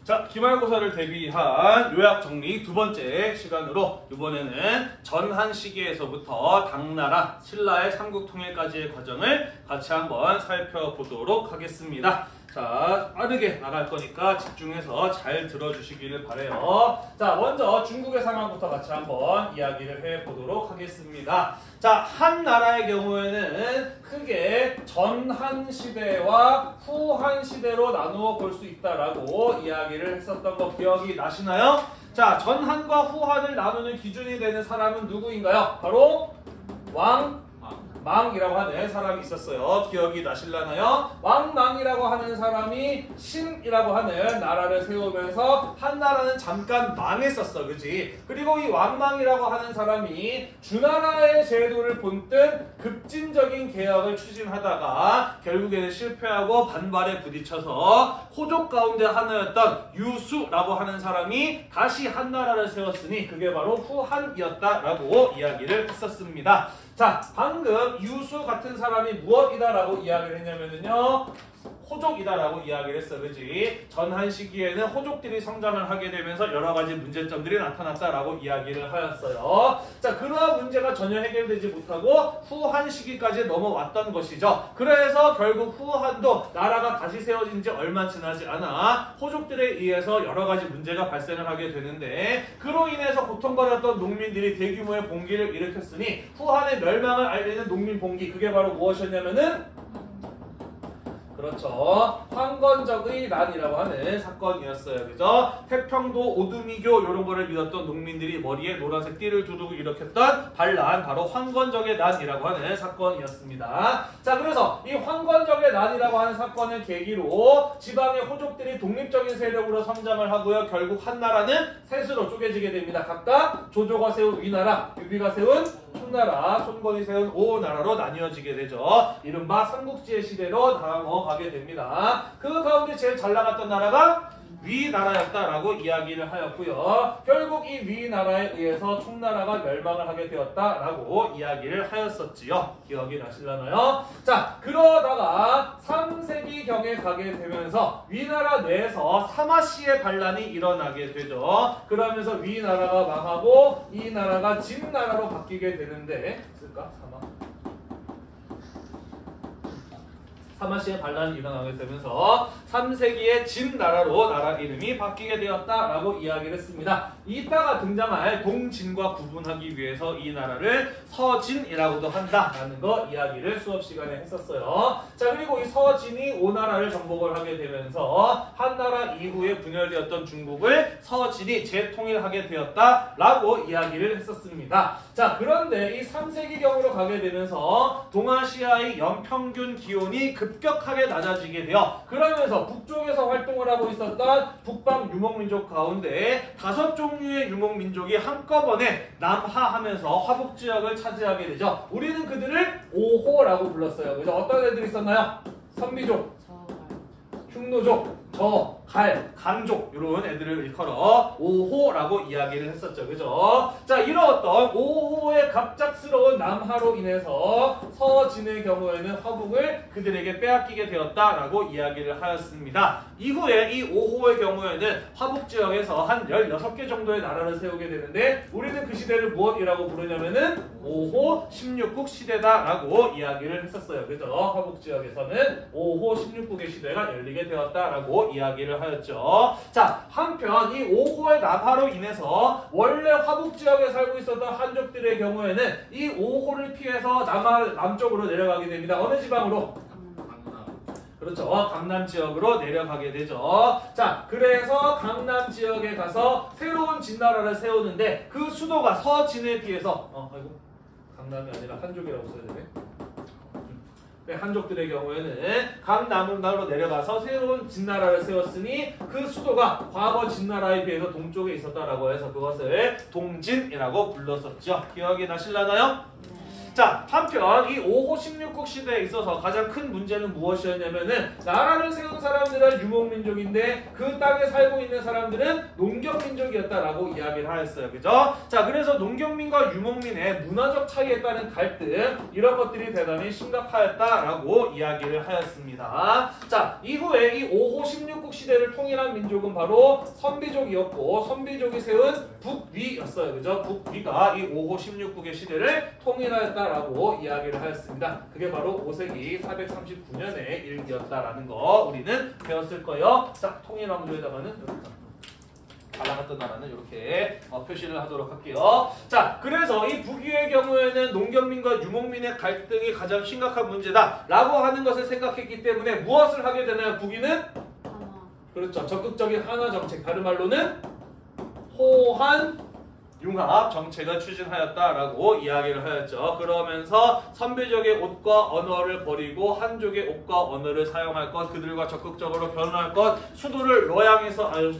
자, 기말고사를 대비한 요약 정리 두 번째 시간으로 이번에는 전한 시기에서부터 당나라, 신라의 삼국통일까지의 과정을 같이 한번 살펴보도록 하겠습니다. 자, 빠르게 나갈 거니까 집중해서 잘 들어주시기를 바라요. 자, 먼저 중국의 상황부터 같이 한번 이야기를 해보도록 하겠습니다. 자, 한나라의 경우에는 크게 전한 시대와 후한 시대로 나누어 볼 수 있다라고 이야기를 했었던 거 기억이 나시나요? 자, 전한과 후한을 나누는 기준이 되는 사람은 누구인가요? 바로 왕망이라고 하는 사람이 있었어요. 기억이 나실라나요? 왕망이라고 하는 사람이 신이라고 하는 나라를 세우면서 한나라는 잠깐 망했었어, 그지? 그리고 이 왕망이라고 하는 사람이 주나라의 제도를 본뜬 급진적인 개혁을 추진하다가 결국에는 실패하고 반발에 부딪혀서 호족 가운데 하나였던 유수라고 하는 사람이 다시 한나라를 세웠으니 그게 바로 후한이었다라고 이야기를 했었습니다. 자, 방금 유수 같은 사람이 무엇이다라고 이야기를 했냐면요, 호족이다라고 이야기를 했어, 그지? 전한 시기에는 호족들이 성장을 하게 되면서 여러 가지 문제점들이 나타났다라고 이야기를 하였어요. 자, 그러한 문제가 전혀 해결되지 못하고 후한 시기까지 넘어왔던 것이죠. 그래서 결국 후한도 나라가 다시 세워진 지 얼마 지나지 않아 호족들에 의해서 여러 가지 문제가 발생을 하게 되는데, 그로 인해서 고통받았던 농민들이 대규모의 봉기를 일으켰으니 후한의 멸망을 알리는 농민 봉기, 그게 바로 무엇이었냐면은, 그렇죠, 황건적의 난이라고 하는 사건이었어요. 그죠? 태평도 오두미교 이런 거를 믿었던 농민들이 머리에 노란색 띠를 두르고 일으켰던 반란, 바로 황건적의 난이라고 하는 사건이었습니다. 자, 그래서 이 황건적의 난이라고 하는 사건을 계기로 지방의 호족들이 독립적인 세력으로 성장을 하고요. 결국 한나라는 셋으로 쪼개지게 됩니다. 각각 조조가 세운 위나라, 유비가 세운 초나라, 손권이 세운 오나라로 나뉘어지게 되죠. 이른바 삼국지의 시대로 넘어가게 됩니다. 그 가운데 제일 잘 나갔던 나라가 위나라였다라고 이야기를 하였고요. 결국 이 위나라에 의해서 총나라가 멸망을 하게 되었다라고 이야기를 하였었지요. 기억이 나실라나요? 자, 그러다가 3세기경에 가게 되면서 위나라 내에서 사마씨의 반란이 일어나게 되죠. 그러면서 위나라가 망하고 이 나라가 진나라로 바뀌게 되는데, 있을까? 사마씨의 반란이 일어나게 되면서 3세기의 진나라로 나라 이름이 바뀌게 되었다라고 이야기를 했습니다. 이따가 등장할 동진과 구분하기 위해서 이 나라를 서진이라고도 한다라는 거 이야기를 수업 시간에 했었어요. 자, 그리고 이 서진이 오나라를 정복을 하게 되면서 한나라 이후에 분열되었던 중국을 서진이 재통일하게 되었다라고 이야기를 했었습니다. 자, 그런데 이 3세기경으로 가게 되면서 동아시아의 연평균 기온이 급격하게 낮아지게 되어, 그러면서 북쪽에서 활동을 하고 있었던 북방 유목민족 가운데 5종류의 유목민족이 한꺼번에 남하하면서 화북지역을 차지하게 되죠. 우리는 그들을 오호라고 불렀어요. 그죠? 어떤 애들이 있었나요? 선비족, 흉노족, 갈, 간족, 이런 애들을 일컬어 오호라고 이야기를 했었죠. 그죠? 자, 이런 어떤 오호의 갑작스러운 남하로 인해서 서진의 경우에는 화북을 그들에게 빼앗기게 되었다라고 이야기를 하였습니다. 이후에 이 오호의 경우에는 화북 지역에서 한 16개 정도의 나라를 세우게 되는데, 우리는 그 시대를 무엇이라고 부르냐면은 오호 16국 시대다라고 이야기를 했었어요. 그죠? 화북 지역에서는 오호 16국의 시대가 열리게 되었다라고 이야기를 하였죠. 자, 한편 이 오호의 남하로 인해서 원래 화북 지역에 살고 있었던 한족들의 경우에는 이 오호를 피해서 남쪽으로 내려가게 됩니다. 어느 지방으로? 그렇죠. 강남 지역으로 내려가게 되죠. 자, 그래서 강남 지역에 가서 새로운 진나라를 세우는데, 그 수도가 서진에 비해서 강남이 아니라 한족이라고 써야 되네. 한족들의 경우에는 강남으로 내려가서 새로운 진나라를 세웠으니 그 수도가 과거 진나라에 비해서 동쪽에 있었다라고 해서 그것을 동진이라고 불렀었죠. 기억이 나실라나요? 자, 한편 이 5호 16국 시대에 있어서 가장 큰 문제는 무엇이었냐면은 나라를 세운 사람들은 유목민족인데 그 땅에 살고 있는 사람들은 농경민족이었다라고 이야기를 하였어요. 그죠? 자, 그래서 농경민과 유목민의 문화적 차이에 따른 갈등 이런 것들이 대단히 심각하였다라고 이야기를 하였습니다. 자, 이후에 이 5호 16국 시대를 통일한 민족은 바로 선비족이었고 선비족이 세운 북위였어요. 그죠? 북위가 이 5호 16국의 시대를 통일하였다라고 이야기를 하였습니다. 그게 바로 5세기 439년의 일기였다라는 거 우리는 배웠을 거예요. 자, 통일왕조에다가는 갈라갔던 나라는 이렇게 표시를 하도록 할게요. 자, 그래서 이 북위의 경우에는 농경민과 유목민의 갈등이 가장 심각한 문제다 라고 하는 것을 생각했기 때문에 무엇을 하게 되나요? 북위는? 그렇죠. 적극적인 한화 정책, 다른 말로는 호한 융합 정책을 추진하였다라고 이야기를 하였죠. 그러면서 선비족의 옷과 언어를 버리고 한족의 옷과 언어를 사용할 것, 그들과 적극적으로 결혼할 것, 수도를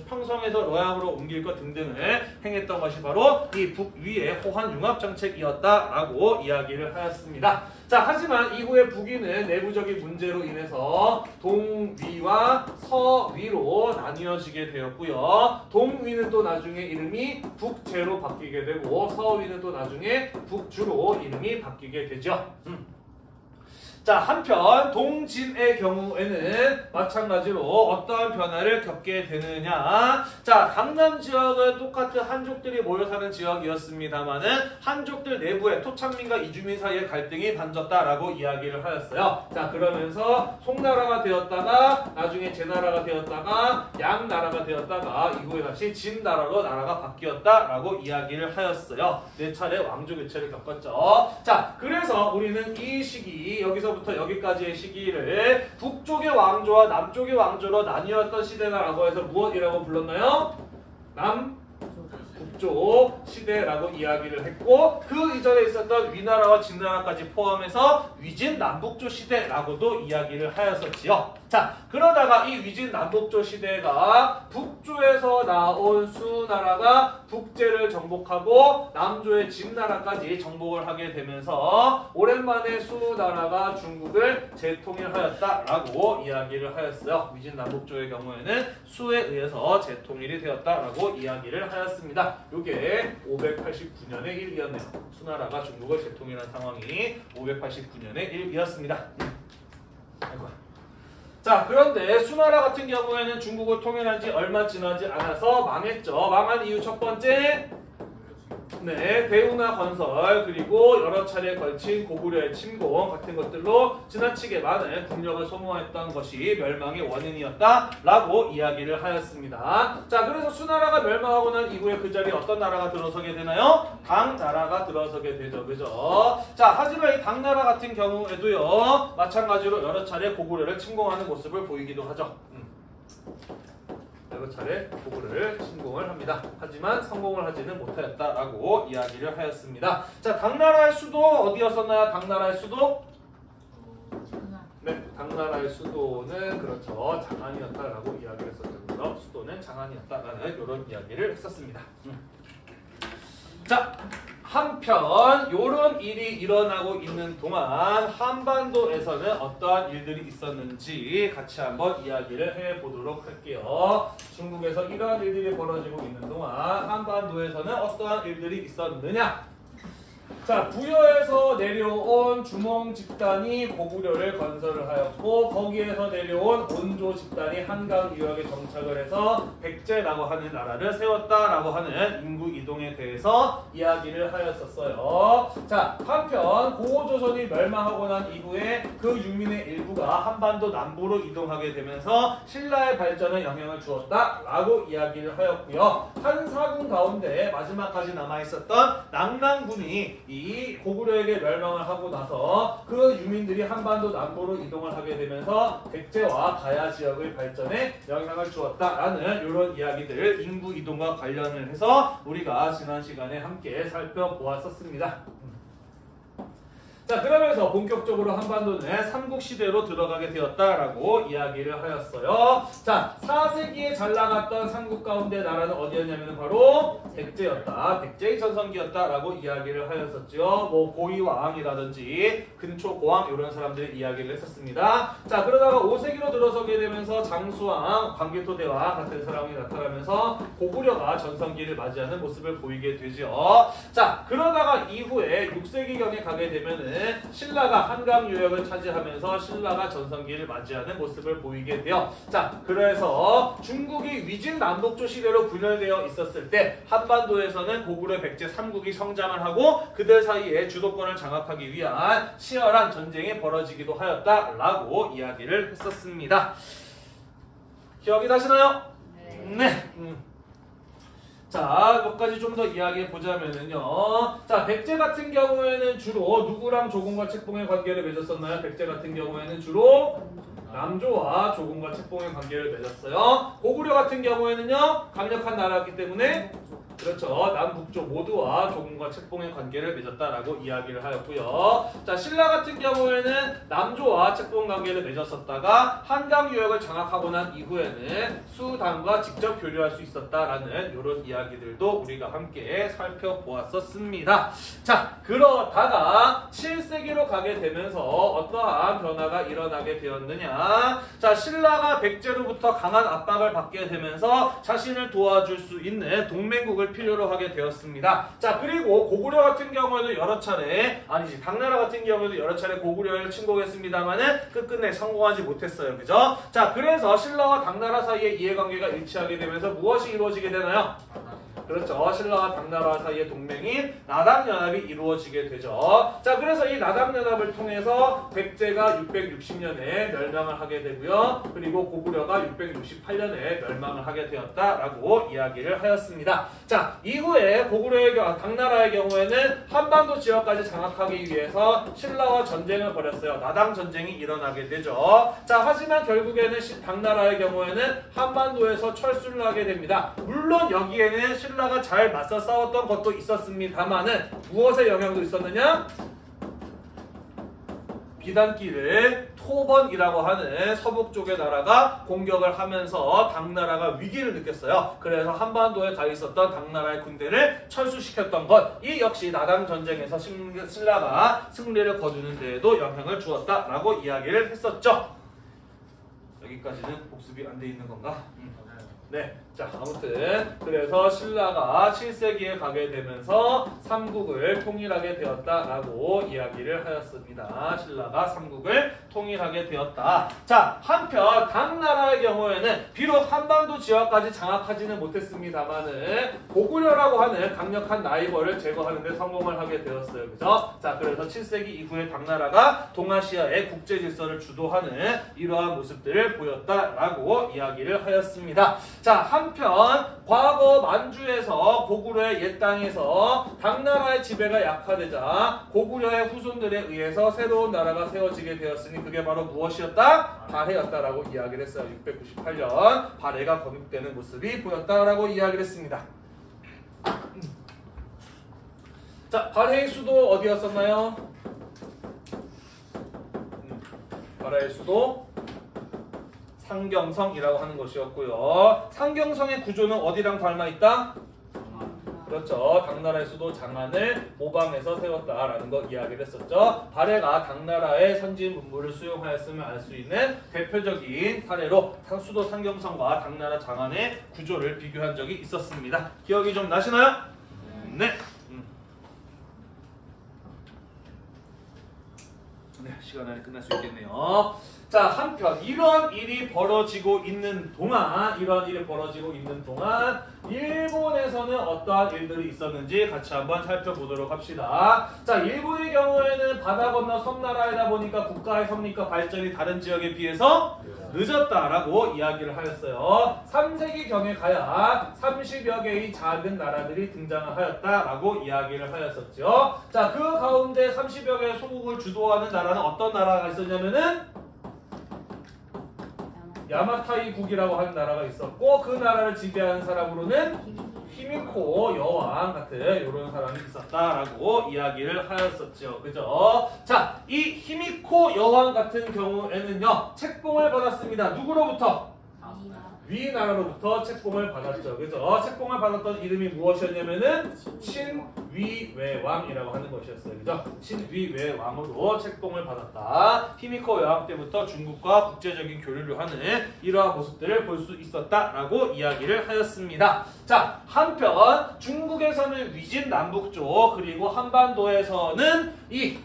평성에서 러양으로 옮길 것 등등을 행했던 것이 바로 이 북위의 호한 융합 정책이었다라고 이야기를 하였습니다. 자, 하지만 이후에 북위는 내부적인 문제로 인해서 동위와 서위로 나뉘어지게 되었고요. 동위는 또 나중에 이름이 북제로 바뀌게 되고 서위는 또 나중에 북주로 이름이 바뀌게 되죠. 자, 한편 동진의 경우에는 마찬가지로 어떠한 변화를 겪게 되느냐. 자, 강남 지역은 똑같은 한족들이 모여 사는 지역이었습니다만은 한족들 내부에 토착민과 이주민 사이의 갈등이 번졌다라고 이야기를 하였어요. 자, 그러면서 송나라가 되었다가 나중에 제나라가 되었다가 양나라가 되었다가 이후에 다시 진나라로 나라가 바뀌었다라고 이야기를 하였어요. 4차례 왕조 교체를 겪었죠. 자, 그래서 우리는 이 시기 여기서 부터 여기까지의 시기를 북쪽의 왕조와 남쪽의 왕조로 나뉘었던 시대라고 해서 무엇이라고 불렀나요? 북쪽 시대라고 이야기를 했고 그 이전에 있었던 위나라와 진나라까지 포함해서 위진 남북조 시대라고도 이야기를 하였었지요. 자, 그러다가 이 위진 남북조 시대가 북조에서 나온 수나라가 북제를 정복하고 남조의 진나라까지 정복을 하게 되면서 오랜만에 수나라가 중국을 재통일하였다라고 이야기를 하였어요. 위진 남북조의 경우에는 수에 의해서 재통일이 되었다라고 이야기를 하였습니다. 이게 589년의 일기였네요. 수나라가 중국을 재통일한 상황이 589년의 일기였습니다. 아이고. 자, 그런데 수나라 같은 경우에는 중국을 통일한 지 얼마 지나지 않아서 망했죠. 망한 이유 첫 번째, 대운하 건설 그리고 여러 차례 걸친 고구려의 침공 같은 것들로 지나치게 많은 국력을 소모했던 것이 멸망의 원인이었다라고 이야기를 하였습니다. 자, 그래서 수나라가 멸망하고 난 이후에 그 자리에 어떤 나라가 들어서게 되나요? 당나라가 들어서게 되죠. 그죠? 자, 하지만 이 당나라 같은 경우에도요 마찬가지로 여러 차례 고구려를 침공하는 모습을 보이기도 하죠. 여러 차례 고구려를 침공을 합니다. 하지만 성공을 하지는 못하였다라고 이야기를 하였습니다. 자, 당나라의 수도 어디였었나요? 당나라의 수도? 네, 당나라의 수도는 그렇죠. 장안이었다라고 이야기를 했었죠. 수도는 장안이었다라는 이런 이야기를 했었습니다. 자, 한편 이런 일이 일어나고 있는 동안 한반도에서는 어떠한 일들이 있었는지 같이 한번 이야기를 해보도록 할게요. 중국에서 이러한 일들이 벌어지고 있는 동안 한반도에서는 어떠한 일들이 있었느냐. 자, 부여에서 내려온 주몽 집단이 고구려를 건설을 하였고 거기에서 내려온 온조 집단이 한강 유역에 정착을 해서 백제라고 하는 나라를 세웠다라고 하는 인구 이동에 대해서 이야기를 하였었어요. 자, 한편 고조선이 멸망하고 난 이후에 그 유민의 일부가 한반도 남부로 이동하게 되면서 신라의 발전에 영향을 주었다라고 이야기를 하였고요. 한사군 가운데 마지막까지 남아있었던 낙랑군이 이 고구려에게 멸망을 하고 나서 그 유민들이 한반도 남부로 이동을 하게 되면서 백제와 가야 지역의 발전에 영향을 주었다라는 이런 이야기들 인구 이동과 관련을 해서 우리가 지난 시간에 함께 살펴보았었습니다. 자, 그러면서 본격적으로 한반도는 삼국시대로 들어가게 되었다라고 이야기를 하였어요. 자, 4세기에 잘 나갔던 삼국 가운데 나라는 어디였냐면 바로 백제였다. 백제의 전성기였다라고 이야기를 하였었죠. 뭐 고이왕이라든지 근초고왕 이런 사람들의 이야기를 했었습니다. 자, 그러다가 5세기로 들어서게 되면서 장수왕, 광개토대왕 같은 사람이 나타나면서 고구려가 전성기를 맞이하는 모습을 보이게 되죠. 자, 그러다가 이후에 6세기경에 가게 되면은 신라가 한강 유역을 차지하면서 신라가 전성기를 맞이하는 모습을 보이게 돼요. 자, 그래서 중국이 위진 남북조 시대로 분열되어 있었을 때 한반도에서는 고구려 백제 3국이 성장을 하고 그들 사이에 주도권을 장악하기 위한 치열한 전쟁이 벌어지기도 하였다라고 이야기를 했었습니다. 기억이 나시나요? 네. 자, 몇 가지 좀 더 이야기해 보자면은요. 자, 백제 같은 경우에는 주로 누구랑 조공과 책봉의 관계를 맺었었나요? 백제 같은 경우에는 주로 남조와 조공과 책봉의 관계를 맺었어요. 고구려 같은 경우에는요, 강력한 나라였기 때문에 그렇죠. 남북조 모두와 조공과 책봉의 관계를 맺었다라고 이야기를 하였고요. 자, 신라 같은 경우에는 남조와 책봉 관계를 맺었었다가 한강 유역을 장악하고 난 이후에는 수당과 직접 교류할 수 있었다라는 이런 이야기들도 우리가 함께 살펴보았었습니다. 자, 그러다가 7세기로 가게 되면서 어떠한 변화가 일어나게 되었느냐. 자, 신라가 백제로부터 강한 압박을 받게 되면서 자신을 도와줄 수 있는 동맹국을 필요로 하게 되었습니다. 자, 그리고 고구려 같은 경우에도 여러 차례, 아니지, 당나라 같은 경우에도 여러 차례 고구려를 침공했습니다만은 끝끝내 성공하지 못했어요. 그죠? 자, 그래서 신라와 당나라 사이의 이해관계가 일치하게 되면서 무엇이 이루어지게 되나요? 그렇죠. 신라와 당나라 사이의 동맹인 나당연합이 이루어지게 되죠. 자, 그래서 이 나당연합을 통해서 백제가 660년에 멸망을 하게 되고요. 그리고 고구려가 668년에 멸망을 하게 되었다라고 이야기를 하였습니다. 자, 이후에 당나라의 경우에는 한반도 지역까지 장악하기 위해서 신라와 전쟁을 벌였어요. 나당 전쟁이 일어나게 되죠. 자, 하지만 결국에는 당나라의 경우에는 한반도에서 철수를 하게 됩니다. 물론 여기에는 신라가 잘 맞서 싸웠던 것도 있었습니다만은 무엇의 영향도 있었느냐? 비단길을 토번이라고 하는 서북 쪽의 나라가 공격을 하면서 당나라가 위기를 느꼈어요. 그래서 한반도에 가 있었던 당나라의 군대를 철수시켰던 것, 이 역시 나당 전쟁에서 신라가 승리를 거두는 데에도 영향을 주었다라고 이야기를 했었죠. 여기까지는 복습이 안 돼 있는 건가? 네. 자, 아무튼 그래서 신라가 7세기에 가게 되면서 삼국을 통일하게 되었다라고 이야기를 하였습니다. 신라가 삼국을 통일하게 되었다. 자, 한편 당나라의 경우에는 비록 한반도 지역까지 장악하지는 못했습니다만은 고구려라고 하는 강력한 라이벌을 제거하는 데 성공을 하게 되었어요. 그죠? 자, 그래서 7세기 이후에 당나라가 동아시아의 국제 질서를 주도하는 이러한 모습들을 보였다라고 이야기를 하였습니다. 자, 한편 과거 만주에서 고구려의 옛 땅에서 당나라의 지배가 약화되자 고구려의 후손들에 의해서 새로운 나라가 세워지게 되었으니 그게 바로 무엇이었다? 발해였다라고 이야기를 했어요. 698년 발해가 건국되는 모습이 보였다라고 이야기를 했습니다. 자, 발해의 수도 어디였었나요? 발해의 수도 상경성이라고 하는 것이었고요. 상경성의 구조는 어디랑 닮아있다? 그렇죠. 당나라의 수도 장안을 모방해서 세웠다라는 거 이야기를 했었죠. 발해가 당나라의 선진 문물을 수용하였음을 알 수 있는 대표적인 사례로 수도 상경성과 당나라 장안의 구조를 비교한 적이 있었습니다. 기억이 좀 나시나요? 네. 네, 시간 안에 끝날 수 있겠네요. 자, 한편 이런 일이 벌어지고 있는 동안 일본에서는 어떠한 일들이 있었는지 같이 한번 살펴보도록 합시다. 자, 일본의 경우에는 바다 건너 섬나라이다 보니까 국가의 성립과 발전이 다른 지역에 비해서 늦었다라고 이야기를 하였어요. 3세기경에 가야 30여 개의 작은 나라들이 등장을 하였다라고 이야기를 하였었죠. 자, 그 가운데 30여 개의 소국을 주도하는 나라는 어떤 나라가 있었냐면은 야마타이국이라고 하는 나라가 있었고 그 나라를 지배하는 사람으로는 히미코 여왕 같은 이런 사람이 있었다라고 이야기를 하였었죠. 그죠? 자, 이 히미코 여왕 같은 경우에는요, 책봉을 받았습니다. 누구로부터? 위나라로부터 책봉을 받았죠. 그죠? 책봉을 받았던 이름이 무엇이었냐면은 친위외왕이라고 하는 것이었어요. 그죠? 친위외왕으로 책봉을 받았다. 히미코 여왕 때부터 중국과 국제적인 교류를 하는 이러한 모습들을 볼 수 있었다라고 이야기를 하였습니다. 자, 한편 중국에서는 위진 남북조, 그리고 한반도에서는 이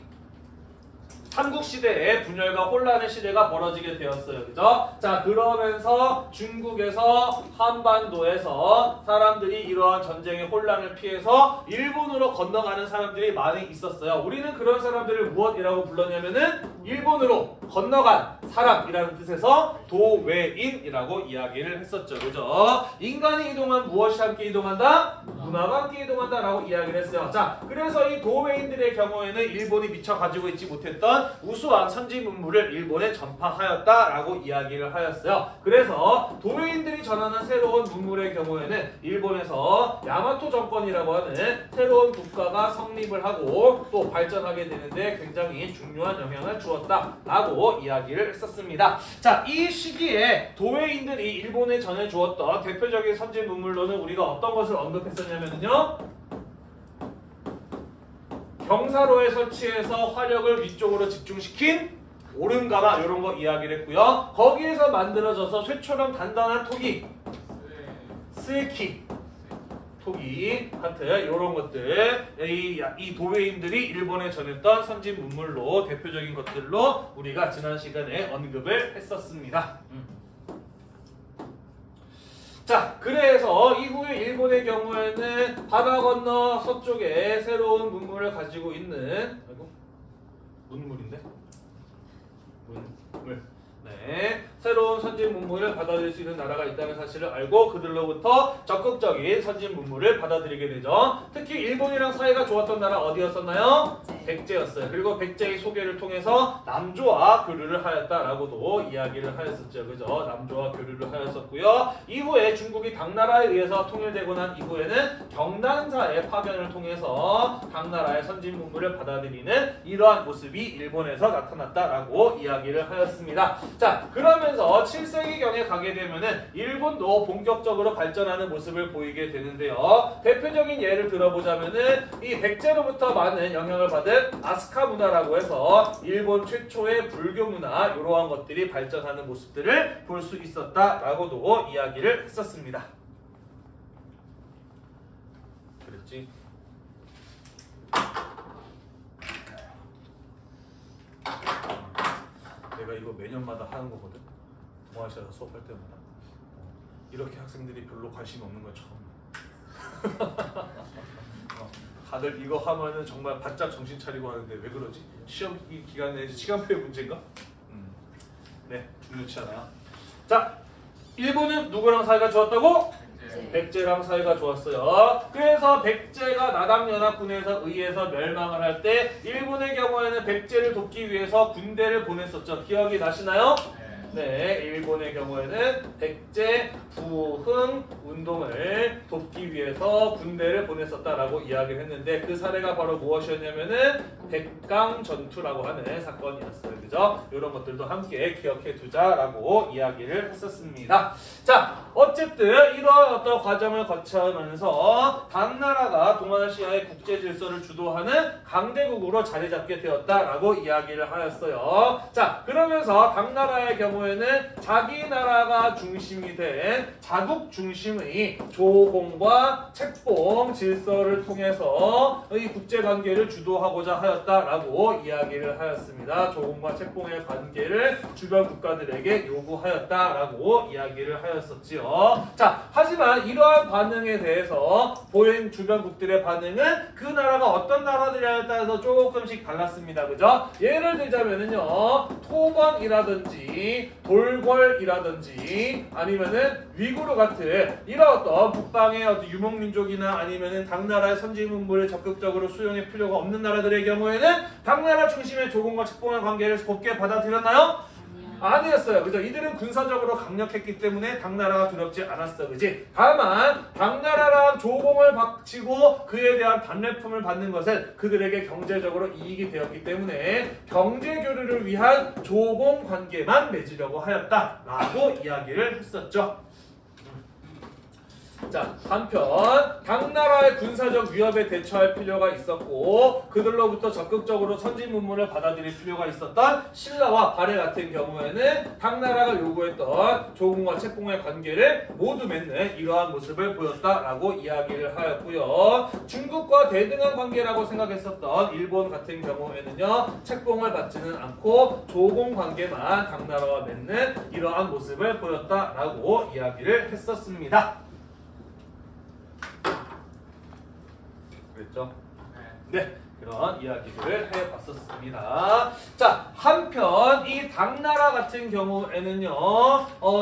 삼국시대에 분열과 혼란의 시대가 벌어지게 되었어요. 그죠? 자, 그러면서 중국에서 한반도에서 사람들이 이러한 전쟁의 혼란을 피해서 일본으로 건너가는 사람들이 많이 있었어요. 우리는 그런 사람들을 무엇이라고 불렀냐면은 일본으로 건너간 사람이라는 뜻에서 도외인이라고 이야기를 했었죠. 그죠? 인간이 이동한 무엇이 함께 이동한다? 문화가 함께 이동한다 라고 이야기를 했어요. 자, 그래서 이 도외인들의 경우에는 일본이 미처 가지고 있지 못했던 우수한 선진 문물을 일본에 전파하였다라고 이야기를 하였어요. 그래서 도외인들이 전하는 새로운 문물의 경우에는 일본에서 야마토 정권이라고 하는 새로운 국가가 성립을 하고 또 발전하게 되는데 굉장히 중요한 영향을 주었다라고 이야기를 했었습니다. 자, 이 시기에 도외인들이 일본에 전해주었던 대표적인 선진 문물로는 우리가 어떤 것을 언급했었냐면요, 경사로에 설치해서 화력을 위쪽으로 집중시킨 오름가마 이런 거 이야기를 했고요. 거기에서 만들어져서 쇠처럼 단단한 토기, 스키 토기 같은 이런 것들, 이 도외인들이 일본에 전했던 선진 문물로 대표적인 것들로 우리가 지난 시간에 언급을 했었습니다. 자, 그래서 이후에 일본의 경우에는 바다 건너 서쪽에 새로운 문물을 가지고 있는, 아이고, 문물인데? 문물. 네, 새로운 선진 문물을 받아들일 수 있는 나라가 있다는 사실을 알고 그들로부터 적극적인 선진 문물을 받아들이게 되죠. 특히 일본이랑 사이가 좋았던 나라 어디였었나요? 백제였어요. 그리고 백제의 소개를 통해서 남조와 교류를 하였다라고도 이야기를 하였었죠. 그죠? 남조와 교류를 하였었고요. 이후에 중국이 당나라에 의해서 통일되고 난 이후에는 경단사의 파견을 통해서 당나라의 선진 문물을 받아들이는 이러한 모습이 일본에서 나타났다라고 이야기를 하였습니다. 자, 그러면서 7세기경에 가게 되면은 일본도 본격적으로 발전하는 모습을 보이게 되는데요. 대표적인 예를 들어보자면은 이 백제로부터 많은 영향을 받은 아스카 문화라고 해서 일본 최초의 불교 문화 이러한 것들이 발전하는 모습들을 볼 수 있었다라고도 이야기를 했었습니다. 그랬지? 내가 이거 매년마다 하는 거거든. 동아시아에서 수업할 때마다. 이렇게 학생들이 별로 관심이 없는 건 처음이야. 다들 이거 하면은 정말 바짝 정신 차리고 하는데 왜 그러지? 시험 기간에 시간표의 문제인가? 네, 중요치 않아요. 자, 일본은 누구랑 사이가 좋았다고? 백제랑 사이가 좋았어요. 그래서 백제가 나당연합군에서 의해서 멸망을 할 때 일본의 경우에는 백제를 돕기 위해서 군대를 보냈었죠. 기억이 나시나요? 네, 일본의 경우에는 백제 부흥 운동을 돕기 위해서 군대를 보냈었다라고 이야기를 했는데 그 사례가 바로 무엇이었냐면은 백강 전투라고 하는 사건이었어요. 그죠? 이런 것들도 함께 기억해 두자라고 이야기를 했었습니다. 자, 어쨌든 이러한 어떤 과정을 거쳐면서 당나라가 동아시아의 국제 질서를 주도하는 강대국으로 자리 잡게 되었다라고 이야기를 하였어요. 자, 그러면서 당나라의 경우에는 자기 나라가 중심이 된 자국 중심의 조공과 책봉 질서를 통해서 이 국제관계를 주도하고자 하였다라고 이야기를 하였습니다. 조공과 책봉의 관계를 주변 국가들에게 요구하였다라고 이야기를 하였었지요. 자, 하지만 이러한 반응에 대해서 보인 주변국들의 반응은 그 나라가 어떤 나라들이냐에 따라서 조금씩 달랐습니다. 그죠? 예를 들자면은요, 토건이라든지 돌궐이라든지 아니면은 위구르 같은 이런 어떤 북방의 어떤 유목민족이나 아니면은 당나라의 선진문물을 적극적으로 수용할 필요가 없는 나라들의 경우에는 당나라 중심의 조공과 책봉의 관계를 곱게 받아들였나요? 아니었어요. 그죠? 이들은 군사적으로 강력했기 때문에 당나라가 두렵지 않았어. 그지? 다만 당나라랑 조공을 바치고 그에 대한 답례품을 받는 것은 그들에게 경제적으로 이익이 되었기 때문에 경제 교류를 위한 조공 관계만 맺으려고 하였다라고 이야기를 했었죠. 자, 한편 당나라의 군사적 위협에 대처할 필요가 있었고 그들로부터 적극적으로 선진 문물을 받아들일 필요가 있었던 신라와 발해 같은 경우에는 당나라가 요구했던 조공과 책봉의 관계를 모두 맺는 이러한 모습을 보였다라고 이야기를 하였고요. 중국과 대등한 관계라고 생각했었던 일본 같은 경우에는요, 책봉을 받지는 않고 조공 관계만 당나라와 맺는 이러한 모습을 보였다라고 이야기를 했었습니다. 그랬죠? 네, 그런 이야기들을 해봤었습니다. 자, 한편 이 당나라 같은 경우에는요,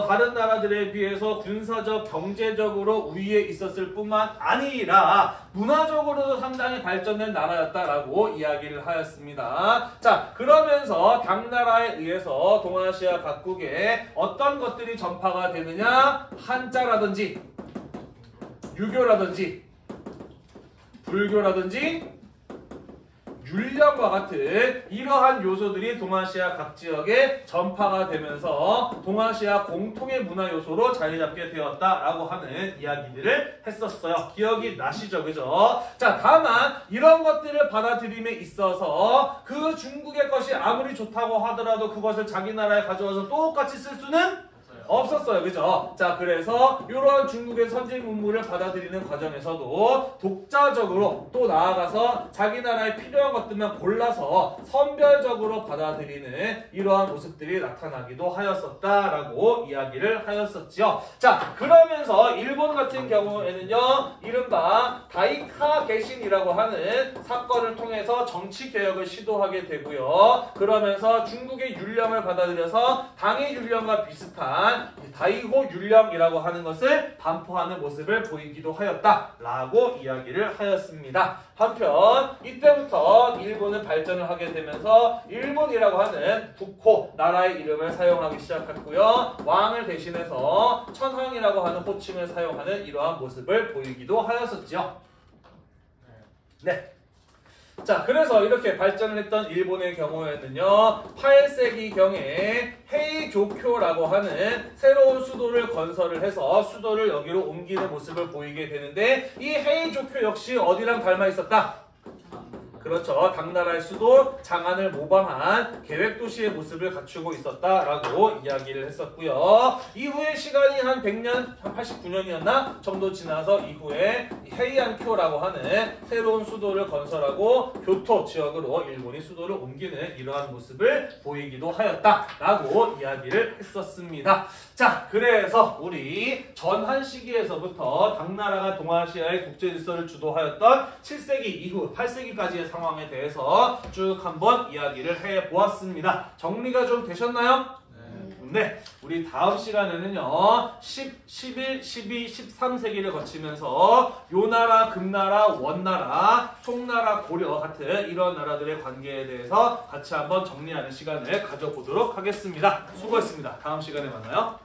다른 나라들에 비해서 군사적, 경제적으로 우위에 있었을 뿐만 아니라 문화적으로도 상당히 발전된 나라였다라고 이야기를 하였습니다. 자, 그러면서 당나라에 의해서 동아시아 각국에 어떤 것들이 전파가 되느냐? 한자라든지 유교라든지 불교라든지 율령과 같은 이러한 요소들이 동아시아 각 지역에 전파가 되면서 동아시아 공통의 문화 요소로 자리 잡게 되었다라고 하는 이야기들을 했었어요. 기억이 나시죠? 그죠? 자, 다만 이런 것들을 받아들임에 있어서 그 중국의 것이 아무리 좋다고 하더라도 그것을 자기 나라에 가져와서 똑같이 쓸 수는 없었어요. 그죠? 자, 그래서 이러한 중국의 선진 문물을 받아들이는 과정에서도 독자적으로 또 나아가서 자기 나라에 필요한 것들만 골라서 선별적으로 받아들이는 이러한 모습들이 나타나기도 하였었다라고 이야기를 하였었지요. 자, 그러면서 일본 같은 경우에는요, 이른바 다이카 개신이라고 하는 사건을 통해서 정치 개혁을 시도하게 되고요. 그러면서 중국의 율령을 받아들여서 당의 율령과 비슷한 다이호 율령이라고 하는 것을 반포하는 모습을 보이기도 하였다라고 이야기를 하였습니다. 한편 이때부터 일본은 발전을 하게 되면서 일본이라고 하는 국호 나라의 이름을 사용하기 시작했고요. 왕을 대신해서 천황이라고 하는 호칭을 사용하는 이러한 모습을 보이기도 하였었죠. 네. 자, 그래서 이렇게 발전을 했던 일본의 경우에는요, 8세기경에 헤이조쿄라고 하는 새로운 수도를 건설을 해서 수도를 여기로 옮기는 모습을 보이게 되는데, 이 헤이조쿄 역시 어디랑 닮아 있었다? 그렇죠. 당나라의 수도 장안을 모방한 계획도시의 모습을 갖추고 있었다라고 이야기를 했었고요. 이후에 시간이 한 100년, 한 89년이었나 정도 지나서 이후에 헤이안쿄라고 하는 새로운 수도를 건설하고 교토 지역으로 일본이 수도를 옮기는 이러한 모습을 보이기도 하였다라고 이야기를 했었습니다. 자, 그래서 우리 전한 시기에서부터 당나라가 동아시아의 국제질서를 주도하였던 7세기 이후 8세기까지의 상황에 대해서 쭉 한번 이야기를 해보았습니다. 정리가 좀 되셨나요? 네. 우리 다음 시간에는요, 10, 11, 12, 13세기를 거치면서 요나라, 금나라, 원나라, 송나라, 고려 같은 이런 나라들의 관계에 대해서 같이 한번 정리하는 시간을 가져보도록 하겠습니다. 수고했습니다. 다음 시간에 만나요.